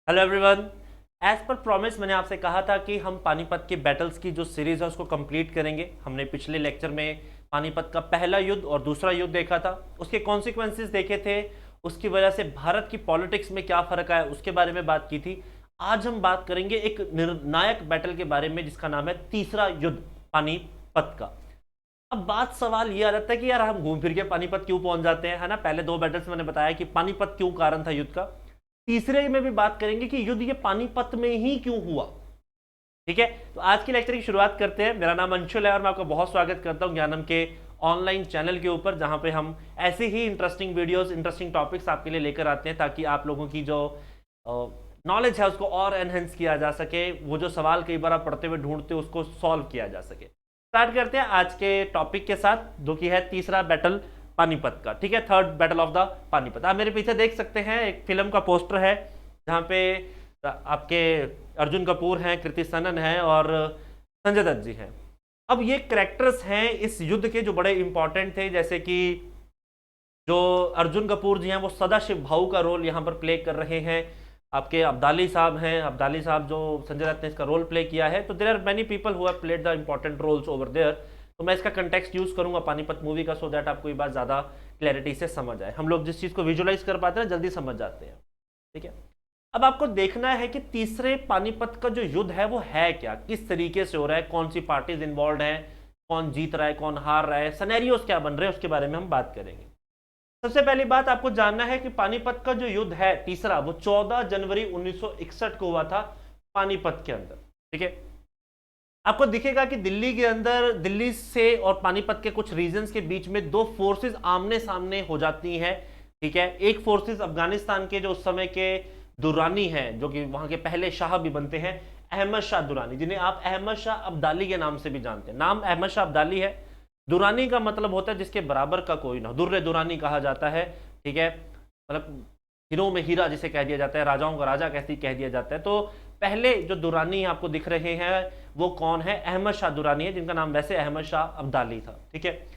Hello everyone. As per promise मैंने आपसे कहा था कि हम पानीपत की बैटल्स की जो सीरीज है उसको कंप्लीट करेंगे। हमने पिछले लेक्चर में पानीपत का पहला युद्ध और दूसरा युद्ध देखा था, उसके कॉन्सिक्वेंसेस देखे थे, उसकी वजह से भारत की पॉलिटिक्स में क्या फर्क आया उसके बारे में बात की थी। आज हम बात करेंगे एक निर्णायक बैटल के बारे में जिसका नाम है तीसरा युद्ध पानीपत का। अब बात सवाल ये आ जाता है कि यार हम घूम फिर के पानीपत क्यों पहुंच जाते हैं, है ना। पहले दो बैटल्स मैंने बताया कि पानीपत क्यों कारण था युद्ध का। तीसरे में भी बात करेंगे कि युद्ध ये पानीपत में ही क्यों हुआ। ठीक है, तो आज की लेक्चर की शुरुआत करते हैं। मेरा नाम अंशुल है और मैं आपका बहुत स्वागत करता हूं ज्ञानम के ऑनलाइन चैनल के ऊपर, जहां पे हम ऐसे ही इंटरेस्टिंग वीडियोस, इंटरेस्टिंग टॉपिक्स आपके लिए लेकर आते हैं ताकि आप लोगों की जो नॉलेज है उसको और एनहेंस किया जा सके। वो जो सवाल कई बार आप पढ़ते हुए ढूंढते हो उसको सॉल्व किया जा सके। स्टार्ट करते हैं आज के टॉपिक के साथ, जो कि है तीसरा बैटल पानीपत का। ठीक है, third battle of the Panipat. आप मेरे पीछे देख सकते हैं एक फिल्म का पोस्टर है जहां पे आपके अर्जुन कपूर हैं, कृति सनन है और संजय दत्त जी हैं। अब ये करेक्टर्स हैं इस युद्ध के जो बड़े इंपॉर्टेंट थे, जैसे कि जो अर्जुन कपूर जी हैं वो सदाशिव भाऊ का रोल यहाँ पर प्ले कर रहे हैं। आपके अब्दाली साहब हैं, अब्दाली साहब जो संजय दत्त ने इसका रोल प्ले किया है। तो there are many people who have played the important roles over there. तो मैं इसका कंटेक्स्ट यूज करूंगा पानीपत मूवी का, सो दैट आपको ये बात ज़्यादा क्लैरिटी से समझ आए। हम लोग जिस चीज़ को विजुलाइज कर पाते हैं जल्दी समझ जाते हैं। ठीक है, अब आपको देखना है कि तीसरे पानीपत का जो युद्ध है वो है क्या, किस तरीके से हो रहा है, कौन सी पार्टीज इन्वॉल्व है, कौन जीत रहा है, कौन हार रहा है, सिनेरियोस क्या बन रहे हैं, उसके बारे में हम बात करेंगे। सबसे पहली बात आपको जानना है कि पानीपत का जो युद्ध है तीसरा, वो 14 जनवरी 1961 को हुआ था पानीपत के अंदर। ठीक है, आपको दिखेगा कि दिल्ली के अंदर, दिल्ली से और पानीपत के कुछ रीजन्स के बीच में दो फोर्सेस आमने सामने हो जाती हैं। ठीक है, एक फोर्सेस अफगानिस्तान के जो उस समय के दुरानी हैं, जो कि वहां के पहले शाह भी बनते हैं, अहमद शाह दुरानी, जिन्हें आप अहमद शाह अब्दाली के नाम से भी जानते हैं। नाम अहमद शाह अब्दाली है, दुरानी का मतलब होता है जिसके बराबर का कोई ना, दुर्रे दुरानी कहा जाता है। ठीक है, मतलब हीरो में हीरा जिसे कह दिया जाता है, राजाओं का राजा कैसे कह दिया जाता है। तो पहले जो दुरानी आपको दिख रहे हैं वो कौन है, अहमद शाह दुरानी है, जिनका नाम वैसे अहमद शाह अब्दाली था। ठीक है,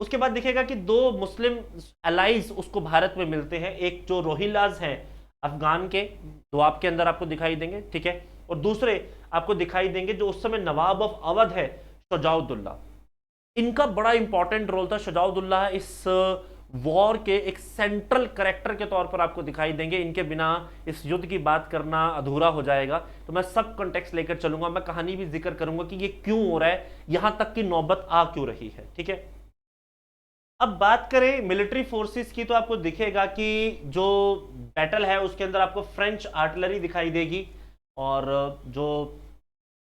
उसके बाद दिखेगा कि दो मुस्लिम अलाइज उसको भारत में मिलते हैं, एक जो रोहिल्लाज हैं अफगान के, दो आपके अंदर आपको दिखाई देंगे। ठीक है, और दूसरे आपको दिखाई देंगे जो उस समय नवाब ऑफ अवध है, शुजाउद्दौला। इनका बड़ा इंपॉर्टेंट रोल था। शुजाउद्दौला इस वॉर के एक सेंट्रल करेक्टर के तौर पर आपको दिखाई देंगे। इनके बिना इस युद्ध की बात करना अधूरा हो जाएगा। तो मैं सब कॉन्टेक्स्ट लेकर चलूंगा, मैं कहानी भी जिक्र करूंगा कि ये क्यों हो रहा है, यहां तक की नौबत आ क्यों रही है। ठीक है, अब बात करें मिलिट्री फोर्सेस की, तो आपको दिखेगा कि जो बैटल है उसके अंदर आपको फ्रेंच आर्टिलरी दिखाई देगी, और जो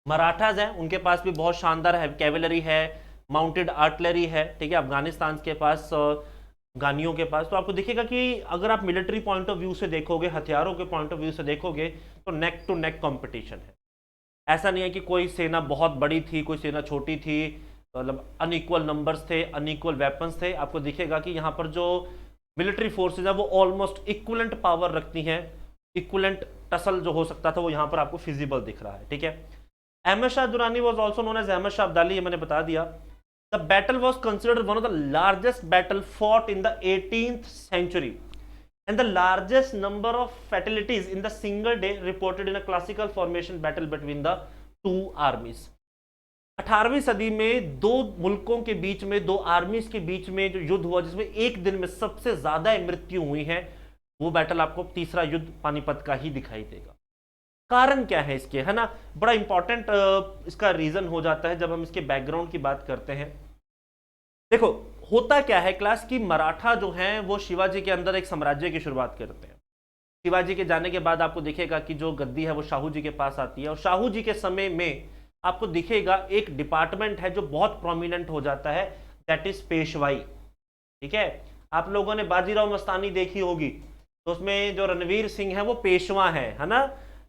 मराठाज हैं उनके पास भी बहुत शानदार है कैवेलरी है, माउंटेड आर्टिलरी है। ठीक है, अफगानिस्तान के पास, गानियों के पास। तो आपको दिखेगा कि अगर आप मिलिट्री पॉइंट ऑफ व्यू से देखोगे, हथियारों के पॉइंट ऑफ व्यू से देखोगे, तो नेक टू नेक कंपटीशन है। ऐसा नहीं है कि कोई सेना बहुत बड़ी थी, कोई सेना छोटी थी, मतलब अनइक्वल नंबर्स थे, अनइक्वल वेपन्स थे। आपको दिखेगा कि यहाँ पर जो मिलिट्री फोर्सेज है वो ऑलमोस्ट इक्वलेंट पावर रखती हैं। इक्वलेंट टसल जो हो सकता था वो यहाँ पर आपको फिजिबल दिख रहा है। ठीक है, Ahmad Shah Durrani was also known as Ahmad Shah Abdali, ये मैंने बता दिया। The battle was considered one of the largest battle fought in the 18th century and the largest number of fatalities in the single day reported in a classical formation battle between the two armies। 18वीं सदी में दो मुल्कों के बीच में, दो आर्मीज के बीच में जो युद्ध हुआ जिसमें एक दिन में सबसे ज्यादा मृत्यु हुई है, वो बैटल आपको तीसरा युद्ध पानीपत का ही दिखाई देगा। कारण क्या है इसके, है ना, बड़ा इंपॉर्टेंट इसका रीजन हो जाता है जब हम इसके बैकग्राउंड की बात करते हैं। देखो होता क्या है क्लास की, मराठा जो हैं वो शिवाजी के अंदर एक साम्राज्य की शुरुआत करते हैं। शिवाजी के जाने के बाद आपको दिखेगा कि जो गद्दी है वो शाहू जी के पास आती है, और शाहू जी के समय में आपको दिखेगा एक डिपार्टमेंट है जो बहुत प्रोमिनेंट हो जाता है, दैट इज पेशवाई। ठीक है, आप लोगों ने बाजीराव मस्तानी देखी होगी, तो उसमें जो रणवीर सिंह है वो पेशवा है ना,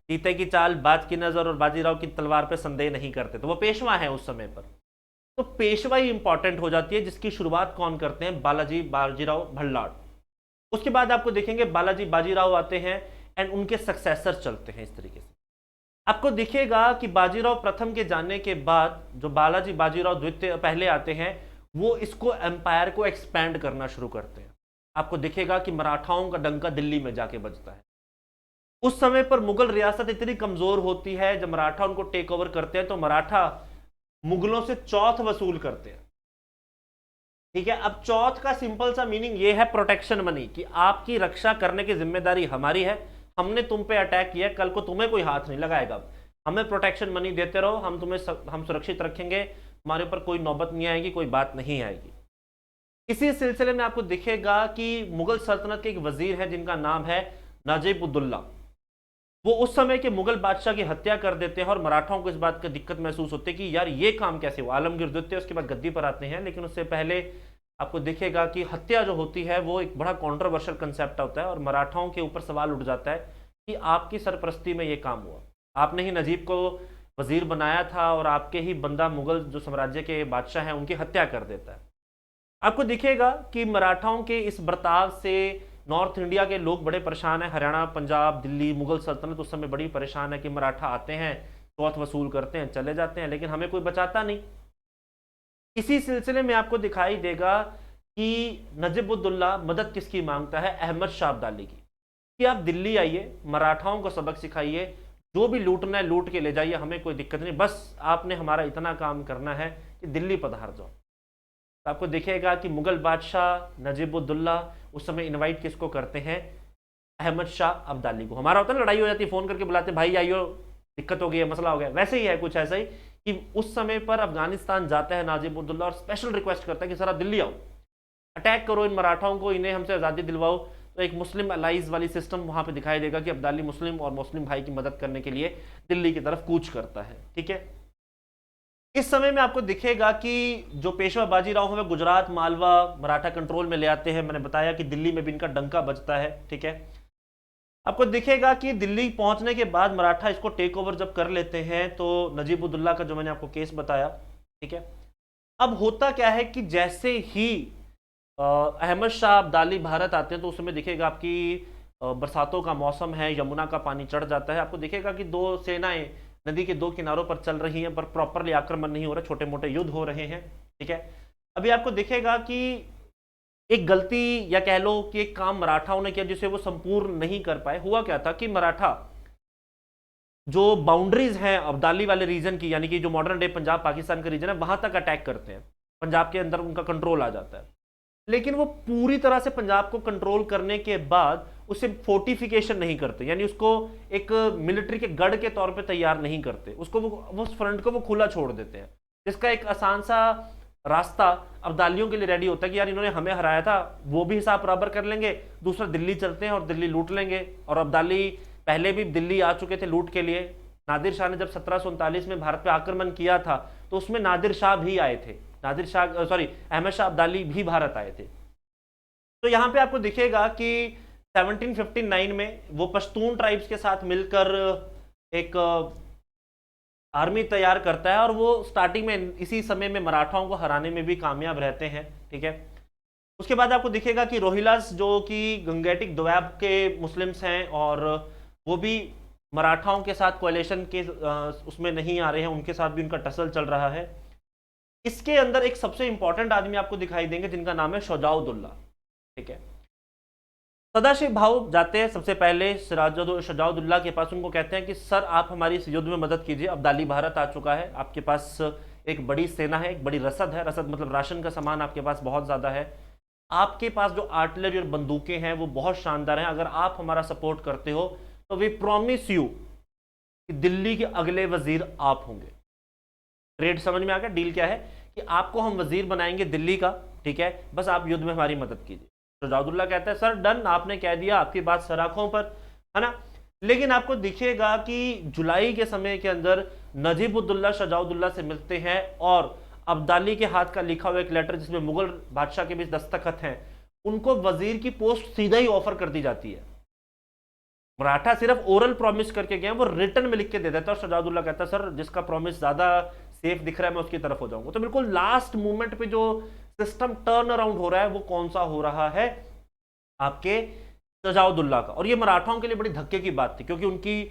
चीते की चाल, बाज की नजर और बाजीराव की तलवार पे संदेह नहीं करते, तो वो पेशवा है उस समय पर। तो पेशवाई इंपॉर्टेंट हो जाती है, जिसकी शुरुआत कौन करते हैं, बालाजी बाजीराव भल्लाड़। उसके बाद आपको देखेंगे बालाजी बाजीराव आते हैं एंड उनके सक्सेसर चलते हैं इस तरीके से। आपको दिखेगा कि बाजीराव प्रथम के जाने के बाद जो बालाजी बाजीराव द्वितीय पहले आते हैं, वो इसको एम्पायर को एक्सपैंड करना शुरू करते हैं। आपको दिखेगा कि मराठाओं का डंका दिल्ली में जाके बजता है। उस समय पर मुगल रियासत इतनी कमजोर होती है, जब मराठा उनको टेक ओवर करते हैं तो मराठा मुगलों से चौथ वसूल करते हैं। ठीक है, अब चौथ का सिंपल सा मीनिंग ये है प्रोटेक्शन मनी, कि आपकी रक्षा करने की जिम्मेदारी हमारी है, हमने तुम पे अटैक किया, कल को तुम्हें कोई हाथ नहीं लगाएगा, हमें प्रोटेक्शन मनी देते रहो, हम तुम्हें हम सुरक्षित रखेंगे, हमारे ऊपर कोई नौबत नहीं आएगी, कोई बात नहीं आएगी। इसी सिलसिले में आपको दिखेगा कि मुगल सल्तनत के एक वजीर है जिनका नाम है नाजिब-उद-दौला। वो उस समय के मुगल बादशाह की हत्या कर देते हैं और मराठाओं को इस बात का दिक्कत महसूस होती है कि यार ये काम कैसे हुआ। आलमगीर द्वितीय उसके बाद गद्दी पर आते हैं, लेकिन उससे पहले आपको दिखेगा कि हत्या जो होती है वो एक बड़ा कॉन्ट्रोवर्शियल कंसेप्ट होता है और मराठाओं के ऊपर सवाल उठ जाता है कि आपकी सरपरस्ती में ये काम हुआ, आपने ही नजीब को वजीर बनाया था और आपके ही बंदा मुगल जो साम्राज्य के बादशाह हैं उनकी हत्या कर देता है। आपको दिखेगा कि मराठाओं के इस बर्ताव से नॉर्थ इंडिया के लोग बड़े परेशान हैं। हरियाणा, पंजाब, दिल्ली, मुगल सल्तनत उस समय बड़ी परेशान है कि मराठा आते हैं, चौथ वसूल करते हैं, चले जाते हैं, लेकिन हमें कोई बचाता नहीं। इसी सिलसिले में आपको दिखाई देगा कि नजीब-उद-दौला मदद किसकी मांगता है? अहमद शाह अब्दाली की, कि आप दिल्ली आइए, मराठाओं को सबक सिखाइए, जो भी लूटना है लूट के ले जाइए, हमें कोई दिक्कत नहीं, बस आपने हमारा इतना काम करना है कि दिल्ली पधार जाओ। तो आपको दिखेगा कि मुगल बादशाह नजीब-उद-दौला उस समय इनवाइट किसको करते हैं? अहमद शाह अब्दाली को। हमारा होता है लड़ाई हो जाती है, फोन करके बुलाते भाई आइयो, दिक्कत हो गई है, मसला हो गया, वैसे ही है कुछ ऐसा ही कि उस समय पर अफगानिस्तान जाता है नजीब-उद-दौला और स्पेशल रिक्वेस्ट करता है कि सर आप दिल्ली आओ, अटैक करो इन मराठाओं को, इन्हें हमसे आज़ादी दिलवाओ। तो एक मुस्लिम अलाइज वाली सिस्टम वहां पे दिखाई देगा कि अब्दाली मुस्लिम और मुस्लिम भाई की मदद करने के लिए दिल्ली की तरफ कूच करता है। ठीक है, इस समय में आपको दिखेगा कि जो पेशवा बाजीराव है गुजरात, मालवा, मराठा कंट्रोल में ले आते हैं। मैंने बताया कि दिल्ली में भी इनका डंका बजता है। ठीक है, आपको दिखेगा कि दिल्ली पहुंचने के बाद मराठा इसको टेक ओवर जब कर लेते हैं तो नजीब-उद-दौला का जो मैंने आपको केस बताया, ठीक है, अब होता क्या है कि जैसे ही अहमद शाह अब्दाली भारत आते हैं तो उस समय दिखेगा आपकी बरसातों का मौसम है, यमुना का पानी चढ़ जाता है। आपको दिखेगा कि दो सेनाएं नदी के दो किनारों पर चल रही हैं, पर प्रॉपरली आक्रमण नहीं हो रहा, छोटे मोटे युद्ध हो रहे हैं। ठीक है, अभी आपको दिखेगा कि एक गलती या कह लो कि एक काम मराठाओं ने किया जिसे वो संपूर्ण नहीं कर पाए। हुआ क्या था कि मराठा जो बाउंड्रीज हैं अब्दाली वाले रीजन की, यानी कि जो मॉडर्न डे पंजाब पाकिस्तान का रीजन है, वहां तक अटैक करते हैं, पंजाब के अंदर उनका कंट्रोल आ जाता है। लेकिन वो पूरी तरह से पंजाब को कंट्रोल करने के बाद उसे फोर्टिफिकेशन नहीं करते, यानी उसको एक मिलिट्री के गढ़ के तौर पे तैयार नहीं करते, उसको वो उस फ्रंट को वो खुला छोड़ देते हैं, जिसका एक आसान सा रास्ता अब्दालियों के लिए रेडी होता है कि यार इन्होंने हमें हराया था, वो भी हिसाब बराबर कर लेंगे, दूसरा दिल्ली चलते हैं और दिल्ली लूट लेंगे। और अब्दाली पहले भी दिल्ली आ चुके थे लूट के लिए। नादिर शाह ने जब 1739 में भारत पे आक्रमण किया था तो उसमें नादिर शाह भी आए थे, नादिर शाह सॉरी अहमद शाह अब्दाली भी भारत आए थे। तो यहां पे आपको दिखेगा कि 1759 में वो पश्तून ट्राइब्स के साथ मिलकर एक आर्मी तैयार करता है और वो स्टार्टिंग में इसी समय में मराठाओं को हराने में भी कामयाब रहते हैं। ठीक है, उसके बाद आपको दिखेगा कि रोहिलास जो कि गंगेटिक दोआब के मुस्लिम्स हैं और वो भी मराठाओं के साथ कोएलिशन के उसमें नहीं आ रहे हैं, उनके साथ भी उनका टसल चल रहा है। इसके अंदर एक सबसे इंपॉर्टेंट आदमी आपको दिखाई देंगे जिनका नाम है शुजाउद्दौला। ठीक है, सदाशिव भाव जाते हैं सबसे पहले शुजाउद्दौला के पास, उनको कहते हैं कि सर आप हमारी इस युद्ध में मदद कीजिए, अब्दाली भारत आ चुका है, आपके पास एक बड़ी सेना है, एक बड़ी रसद है, रसद मतलब राशन का सामान आपके पास बहुत ज़्यादा है, आपके पास जो आर्टिलरी और बंदूकें हैं वो बहुत शानदार हैं, अगर आप हमारा सपोर्ट करते हो तो वी प्रॉमिस यू कि दिल्ली के अगले वजीर आप होंगे। ट्रेड समझ में आ गया? डील क्या है कि आपको हम वजीर बनाएंगे दिल्ली का, ठीक है, बस आप युद्ध में हमारी मदद कीजिए। शुजाउद्दौला कहता है सर डन, आपने कह दिया, आपकी बात सर आंखों पर, है ना। लेकिन आपको दिखेगा कि जुलाई के समय के अंदर नजीब-उद-दौला शुजाउद्दौला से मिलते हैं और अब्दाली के हाथ का लिखा हुआ एक लेटर जिसमें मुगल बादशाह के भी दस्तखत हैं, उनको वजीर की पोस्ट सीधा ही ऑफर कर दी जाती है। मराठा सिर्फ ओरल प्रॉमिस करके गए, वो रिटर्न में लिख के दे देता है और शुजाउद्दौला कहता है सर जिसका प्रॉमिस ज्यादा सेफ दिख रहा है मैं उसकी तरफ हो जाऊंगा। तो बिल्कुल लास्ट मोमेंट पे जो सिस्टम टर्न अराउंड हो रहा है वो कौन सा हो रहा है? आपके शुजाउद्दौला का। और ये मराठाओं के लिए बड़ी धक्के की बात थी क्योंकि उनकी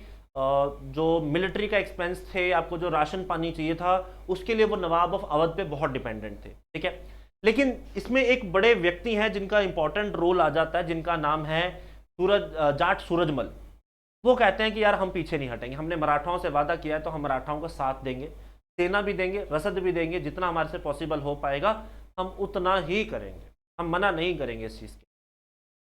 जो मिलिट्री का एक्सपेंस थे, आपको जो राशन पानी चाहिए था, उसके लिए वो नवाब ऑफ अवध पे बहुत डिपेंडेंट थे। ठीक है, लेकिन इसमें एक बड़े व्यक्ति हैं जिनका इंपॉर्टेंट रोल आ जाता है, जिनका नाम है जाट सूरजमल। वो कहते हैं कि यार हम पीछे नहीं हटेंगे, हमने मराठाओं से वादा किया है तो हम मराठाओं का साथ देंगे, सेना भी देंगे, रसद भी देंगे, जितना हमारे से पॉसिबल हो पाएगा हम उतना ही करेंगे, हम मना नहीं करेंगे इस चीज़ की।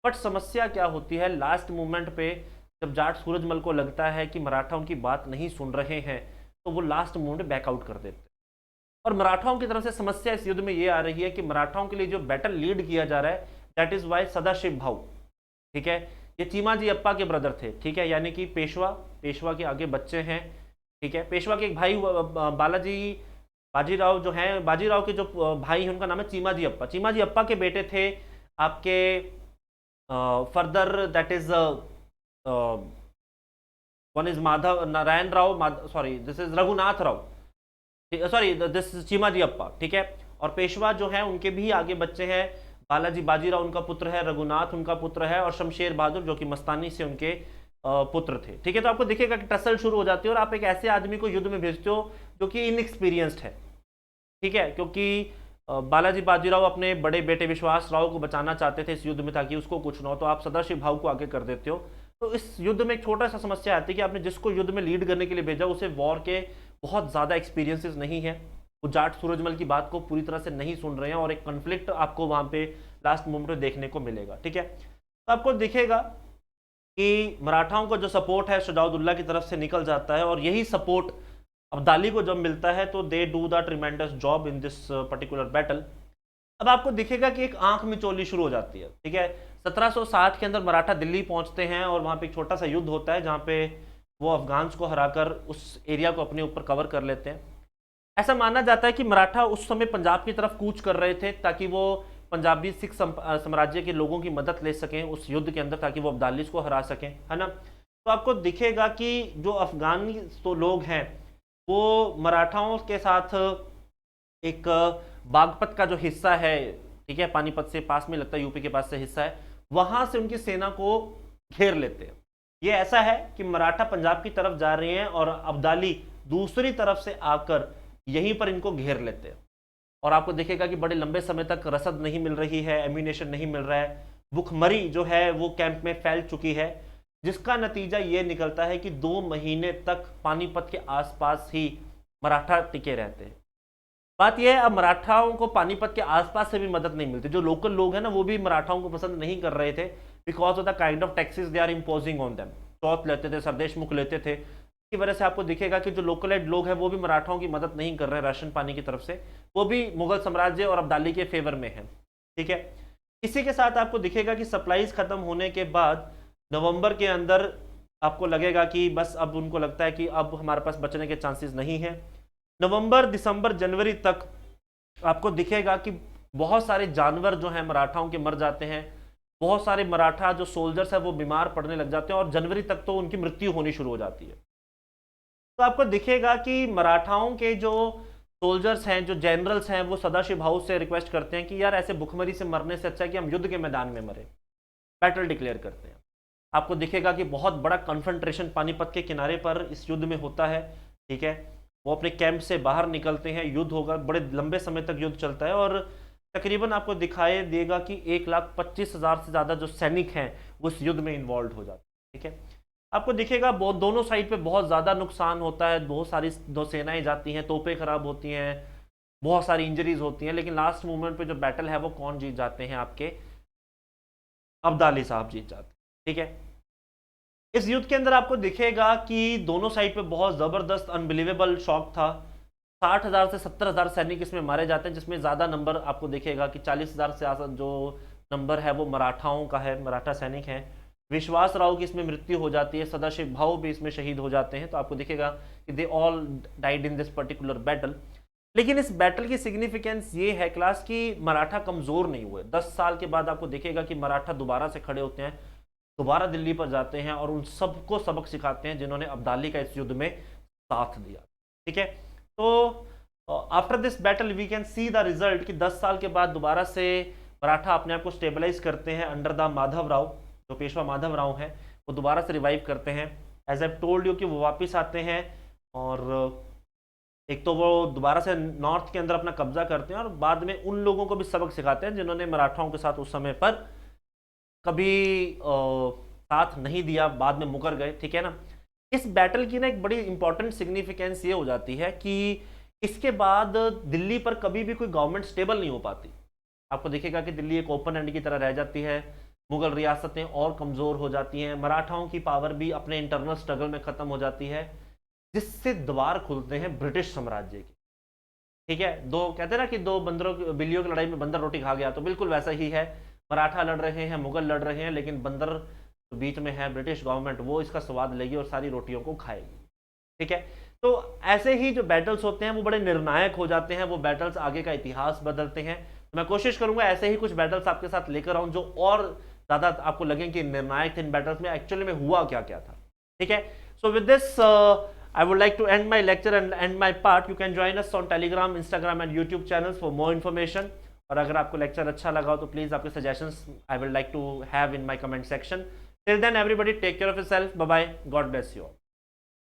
बट समस्या क्या होती है, लास्ट मोमेंट पे जब जाट सूरजमल को लगता है कि मराठा उनकी बात नहीं सुन रहे हैं, तो वो लास्ट मोमेंट में बैकआउट कर देते हैं। और मराठाओं की तरफ से समस्या इस युद्ध में ये आ रही है कि मराठाओं के लिए जो बैटल लीड किया जा रहा है, दैट इज वाई सदाशिव भाऊ, ठीक है, ये चीमाजी अप्पा के ब्रदर थे, ठीक है, यानी कि पेशवा, पेशवा के आगे बच्चे हैं, ठीक है, पेशवा के एक भाई बालाजी बाजीराव जो हैं, बाजीराव के जो भाई हैं उनका नाम है चीमाजी अप्पा, चीमाजी अप्पा के बेटे थे आपके further, that is one is Madhav Narayan Rao, sorry this is Raghunath Rao, sorry this Chimaji Appa, ठीक है। और पेशवा जो है उनके भी आगे बच्चे हैं, बालाजी बाजीराव उनका पुत्र है, रघुनाथ उनका पुत्र है, और शमशेर बहादुर जो कि मस्तानी से उनके पुत्र थे, ठीक है। तो आपको दिखेगा कि टसल शुरू हो जाती है और आप एक ऐसे आदमी को युद्ध में भेजते हो जो कि इनएक्सपीरियंस्ड है, ठीक है, क्योंकि बालाजी बाजीराव अपने बड़े बेटे विश्वास राव को बचाना चाहते थे इस युद्ध में ताकि उसको कुछ ना हो, तो आप सदाशिव भाव को आगे कर देते हो। तो इस युद्ध में एक छोटा सा समस्या आती है कि आपने जिसको युद्ध में लीड करने के लिए भेजा उसे वॉर के बहुत ज़्यादा एक्सपीरियंसेस नहीं है, वो जाट सूरजमल की बात को पूरी तरह से नहीं सुन रहे हैं, और एक कन्फ्लिक्ट आपको वहाँ पे लास्ट मोमेंट में देखने को मिलेगा, ठीक है। तो आपको दिखेगा कि मराठाओं का जो सपोर्ट है शुजाउद्दौला की तरफ से निकल जाता है, और यही सपोर्ट अब्दाली को जब मिलता है तो they do the tremendous job in this particular battle. अब आपको दिखेगा कि एक आंख मिचौली शुरू हो जाती है, ठीक है। 1760 के अंदर मराठा दिल्ली पहुंचते हैं और वहां पे एक छोटा सा युद्ध होता है जहां पे वो अफगान्स को हराकर उस एरिया को अपने ऊपर कवर कर लेते हैं। ऐसा माना जाता है कि मराठा उस समय पंजाब की तरफ कूच कर रहे थे ताकि वो पंजाबी सिख साम्राज्य के लोगों की मदद ले सकें उस युद्ध के अंदर, ताकि वो अब्दालीस को हरा सकें, है ना। तो आपको दिखेगा कि जो अफगानी तो लोग हैं वो मराठाओं के साथ एक बागपत का जो हिस्सा है, ठीक है, पानीपत से पास में लगता है, यूपी के पास से हिस्सा है, वहां से उनकी सेना को घेर लेते हैं। ये ऐसा है कि मराठा पंजाब की तरफ जा रहे हैं और अब्दाली दूसरी तरफ से आकर यहीं पर इनको घेर लेते हैं। और आपको दिखेगा कि बड़े लंबे समय तक रसद नहीं मिल रही है, एम्यूनेशन नहीं मिल रहा है, भुखमरी जो है वो कैंप में फैल चुकी है, जिसका नतीजा ये निकलता है कि 2 महीने तक पानीपत के आसपास ही मराठा टिके रहते हैं। बात यह है, अब मराठाओं को पानीपत के आसपास से भी मदद नहीं मिलती, जो लोकल लोग हैं ना वो भी मराठाओं को पसंद नहीं कर रहे थे, because of the kind of taxes they are imposing on them. Chauth लेते थे, सरदेश मुख लेते थे, इसकी वजह से आपको दिखेगा कि जो लोकलाइट लोग हैं वो भी मराठाओं की मदद नहीं कर रहे हैं राशन पानी की तरफ से, वो भी मुगल साम्राज्य और अब्दाली के फेवर में है, ठीक है। इसी के साथ आपको दिखेगा कि सप्लाईज खत्म होने के बाद नवंबर के अंदर आपको लगेगा कि बस अब उनको लगता है कि अब हमारे पास बचने के चांसेस नहीं हैं। नवंबर, दिसंबर, जनवरी तक आपको दिखेगा कि बहुत सारे जानवर जो हैं मराठाओं के मर जाते हैं, बहुत सारे मराठा जो सोल्जर्स हैं वो बीमार पड़ने लग जाते हैं, और जनवरी तक तो उनकी मृत्यु होनी शुरू हो जाती है। तो आपको दिखेगा कि मराठाओं के जो सोल्जर्स हैं, जो जनरल्स हैं, वो सदाशिव भाऊ से रिक्वेस्ट करते हैं कि यार ऐसे भुखमरी से मरने से अच्छा है कि हम युद्ध के मैदान में मरे, बैटल डिक्लेयर करते हैं। आपको दिखेगा कि बहुत बड़ा कन्फ्रंट्रेशन पानीपत के किनारे पर इस युद्ध में होता है, ठीक है। वो अपने कैंप से बाहर निकलते हैं, युद्ध होगा, बड़े लंबे समय तक युद्ध चलता है, और तकरीबन आपको दिखाई देगा कि 1,25,000 से ज़्यादा जो सैनिक हैं वो इस युद्ध में इन्वॉल्व हो जाते हैं, ठीक है। आपको दिखेगा बहुत दोनों साइड पे बहुत ज़्यादा नुकसान होता है, बहुत सारी दो सेनाएं जाती हैं, तोपें खराब होती हैं, बहुत सारी इंजरीज होती हैं, लेकिन लास्ट मोमेंट पे जो बैटल है वो कौन जीत जाते हैं, आपके अब्दाली साहब जीत जाते हैं, ठीक है। इस युद्ध के अंदर आपको दिखेगा कि दोनों साइड पे बहुत ज़बरदस्त अनबिलीवेबल शॉक था। 60,000 से 70,000 सैनिक इसमें मारे जाते हैं, जिसमें ज़्यादा नंबर आपको दिखेगा कि 40,000 से ज़्यादा जो नंबर है वो मराठाओं का है, मराठा सैनिक हैं। विश्वास राव की इसमें मृत्यु हो जाती है, सदाशिव भाऊ भी इसमें शहीद हो जाते हैं। तो आपको दिखेगा कि they all died in this particular battle. लेकिन इस बैटल की सिग्निफिकेंस ये है क्लास कि मराठा कमज़ोर नहीं हुए। 10 साल के बाद आपको दिखेगा कि मराठा दोबारा से खड़े होते हैं, दोबारा दिल्ली पर जाते हैं और उन सबको सबक सिखाते हैं जिन्होंने अब्दाली का इस युद्ध में साथ दिया, ठीक है। तो after this battle we can see the result कि 10 साल के बाद दोबारा से मराठा अपने आप को स्टेबलाइज करते हैं अंडर द माधव राव, जो पेशवा माधव राव हैं, वो दोबारा से रिवाइव करते हैं। एज आई टोल्ड यू कि वो वापस आते हैं और एक तो वो दोबारा से नॉर्थ के अंदर अपना कब्जा करते हैं और बाद में उन लोगों को भी सबक सिखाते हैं जिन्होंने मराठाओं के साथ उस समय पर कभी साथ नहीं दिया, बाद में मुकर गए, ठीक है ना। इस बैटल की ना एक बड़ी इंपॉर्टेंट सिग्निफिकेंस ये हो जाती है कि इसके बाद दिल्ली पर कभी भी कोई गवर्नमेंट स्टेबल नहीं हो पाती। आपको दिखेगा कि दिल्ली एक ओपन एंड की तरह रह जाती है, मुगल रियासतें और कमज़ोर हो जाती हैं, मराठाओं की पावर भी अपने इंटरनल स्ट्रगल में ख़त्म हो जाती है, जिससे द्वार खुलते हैं ब्रिटिश साम्राज्य के। ठीक है, दो कहते हैं ना कि दो बंदरों बिल्लियों की लड़ाई में बंदर रोटी खा गया, तो बिल्कुल वैसा ही है। मराठा लड़ रहे हैं, मुगल लड़ रहे हैं, लेकिन बंदर तो बीच में है ब्रिटिश गवर्नमेंट, वो इसका स्वाद लेगी और सारी रोटियों को खाएगी। ठीक है, तो ऐसे ही जो बैटल्स होते हैं वो बड़े निर्णायक हो जाते हैं, वो बैटल्स आगे का इतिहास बदलते हैं। तो मैं कोशिश करूंगा ऐसे ही कुछ बैटल्स आपके साथ लेकर आऊं जो और ज़्यादा आपको लगे कि निर्णायक थे इन बैटल्स में, एक्चुअली में हुआ क्या क्या था। ठीक है, so with this I would like to end my lecture and end my part. You can join us on Telegram, Instagram and YouTube channels for more information. और अगर आपको लेक्चर अच्छा लगा हो तो प्लीज़ आपके suggestions I would like to have in my comment section. Till then everybody take care of yourself. Bye bye. God bless you all.